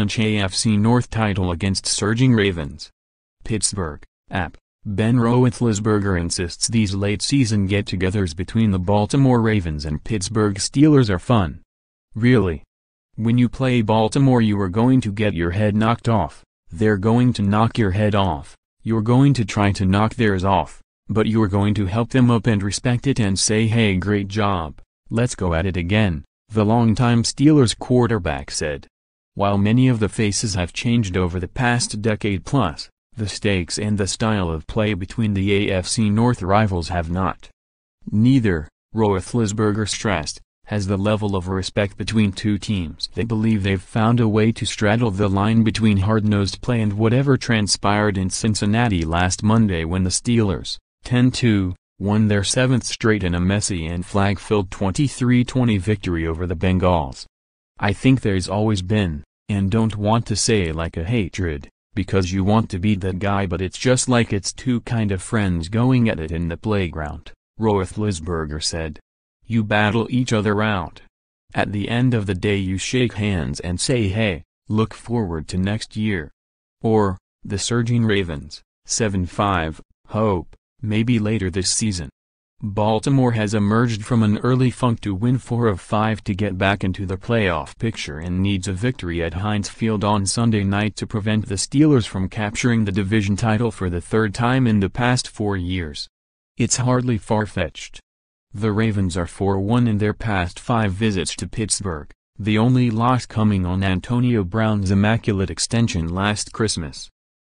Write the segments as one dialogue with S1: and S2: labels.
S1: clinch AFC North title against surging Ravens. Pittsburgh, App. Ben Roethlisberger insists these late-season get-togethers between the Baltimore Ravens and Pittsburgh Steelers are fun. Really? When you play Baltimore you are going to get your head knocked off, they're going to knock your head off, you're going to try to knock theirs off, but you're going to help them up and respect it and say hey great job, let's go at it again, the longtime Steelers quarterback said. While many of the faces have changed over the past decade plus, the stakes and the style of play between the AFC North rivals have not. Neither, Roethlisberger stressed, has the level of respect between two teams. They believe they've found a way to straddle the line between hard-nosed play and whatever transpired in Cincinnati last Monday when the Steelers, 10-2, won their seventh straight in a messy and flag-filled 23-20 victory over the Bengals. I think there's always been, and don't want to say like a hatred, because you want to beat that guy but it's just like it's two kind of friends going at it in the playground, Roethlisberger said. You battle each other out. At the end of the day you shake hands and say hey, look forward to next year. Or, the surging Ravens, 7-5, hope, maybe later this season. Baltimore has emerged from an early funk to win 4 of 5 to get back into the playoff picture and needs a victory at Heinz Field on Sunday night to prevent the Steelers from capturing the division title for the third time in the past 4 years. It's hardly far-fetched. The Ravens are 4-1 in their past 5 visits to Pittsburgh, the only loss coming on Antonio Brown's immaculate extension last Christmas.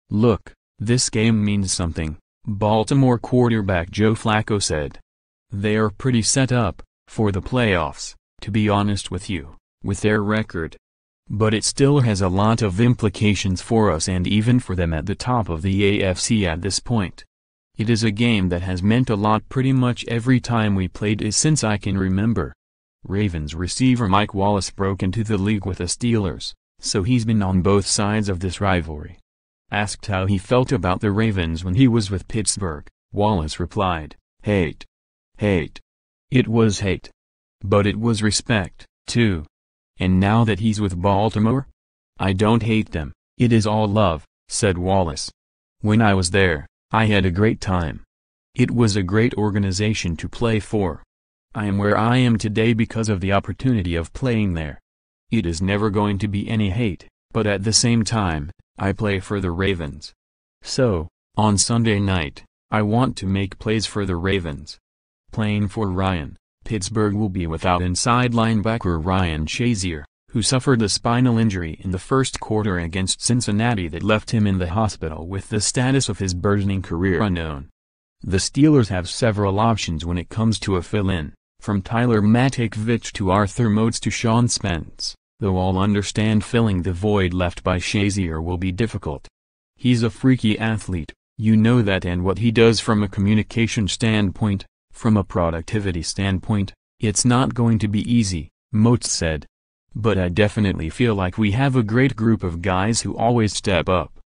S1: Look, this game means something, Baltimore quarterback Joe Flacco said. They are pretty set up, for the playoffs, to be honest with you, with their record. But it still has a lot of implications for us and even for them at the top of the AFC at this point. It is a game that has meant a lot pretty much every time we played it since I can remember. Ravens receiver Mike Wallace broke into the league with the Steelers, so he's been on both sides of this rivalry. Asked how he felt about the Ravens when he was with Pittsburgh, Wallace replied, hate. Hate. It was hate. But it was respect, too. And now that he's with Baltimore? I don't hate them, it is all love, said Wallace. When I was there, I had a great time. It was a great organization to play for. I am where I am today because of the opportunity of playing there. It is never going to be any hate, but at the same time, I play for the Ravens. So, on Sunday night, I want to make plays for the Ravens. Playing for Ryan, Pittsburgh will be without inside linebacker Ryan Shazier, who suffered a spinal injury in the first quarter against Cincinnati that left him in the hospital with the status of his burgeoning career unknown. The Steelers have several options when it comes to a fill-in, from Tyler Matakevich to Arthur Moats to Sean Spence, though all understand filling the void left by Shazier will be difficult. He's a freaky athlete, you know that, and what he does from a communication standpoint, from a productivity standpoint, it's not going to be easy, Moats said. But I definitely feel like we have a great group of guys who always step up.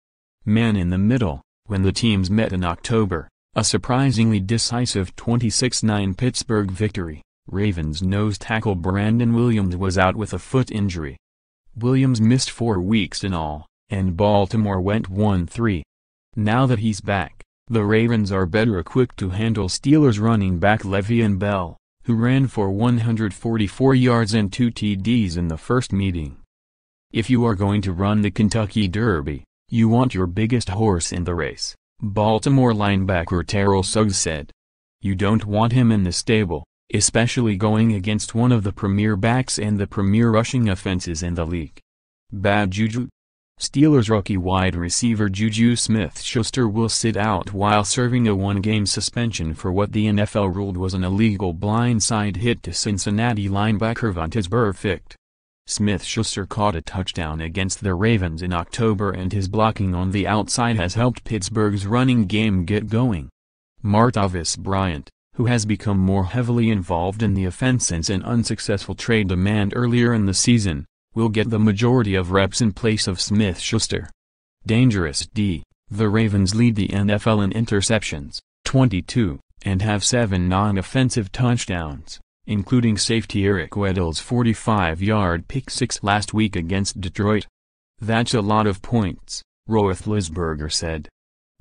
S1: Man in the middle, when the teams met in October, a surprisingly decisive 26-9 Pittsburgh victory, Ravens nose tackle Brandon Williams was out with a foot injury. Williams missed 4 weeks in all, and Baltimore went 1-3. Now that he's back, the Ravens are better equipped to handle Steelers running back Le'Veon Bell, who ran for 144 yards and 2 TDs in the first meeting. If you are going to run the Kentucky Derby, you want your biggest horse in the race, Baltimore linebacker Terrell Suggs said. You don't want him in the stable, especially going against one of the premier backs and the premier rushing offenses in the league. Bad juju? Steelers rookie wide receiver Juju Smith-Schuster will sit out while serving a 1-game suspension for what the NFL ruled was an illegal blindside hit to Cincinnati linebacker Vontaze Burfict. Smith-Schuster caught a touchdown against the Ravens in October and his blocking on the outside has helped Pittsburgh's running game get going. Martavis Bryant, who has become more heavily involved in the offense since an unsuccessful trade demand earlier in the season, will get the majority of reps in place of Smith-Schuster. Dangerous D. The Ravens lead the NFL in interceptions, 22, and have 7 non-offensive touchdowns, including safety Eric Weddle's 45-yard pick-six last week against Detroit. "That's a lot of points," Roethlisberger said.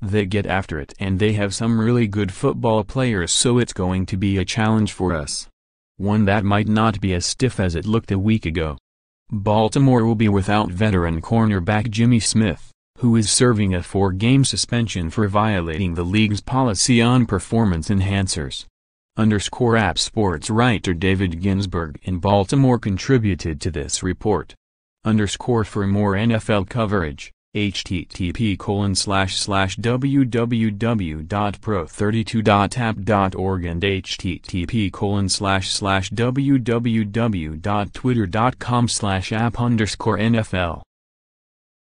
S1: "They get after it and they have some really good football players, so it's going to be a challenge for us. One that might not be as stiff as it looked a week ago." Baltimore will be without veteran cornerback Jimmy Smith, who is serving a 4-game suspension for violating the league's policy on performance enhancers. _App Sports writer David Ginsburg in Baltimore contributed to this report. For more NFL coverage, http://www.pro32.app.org and http://www.twitter.com/app_NFL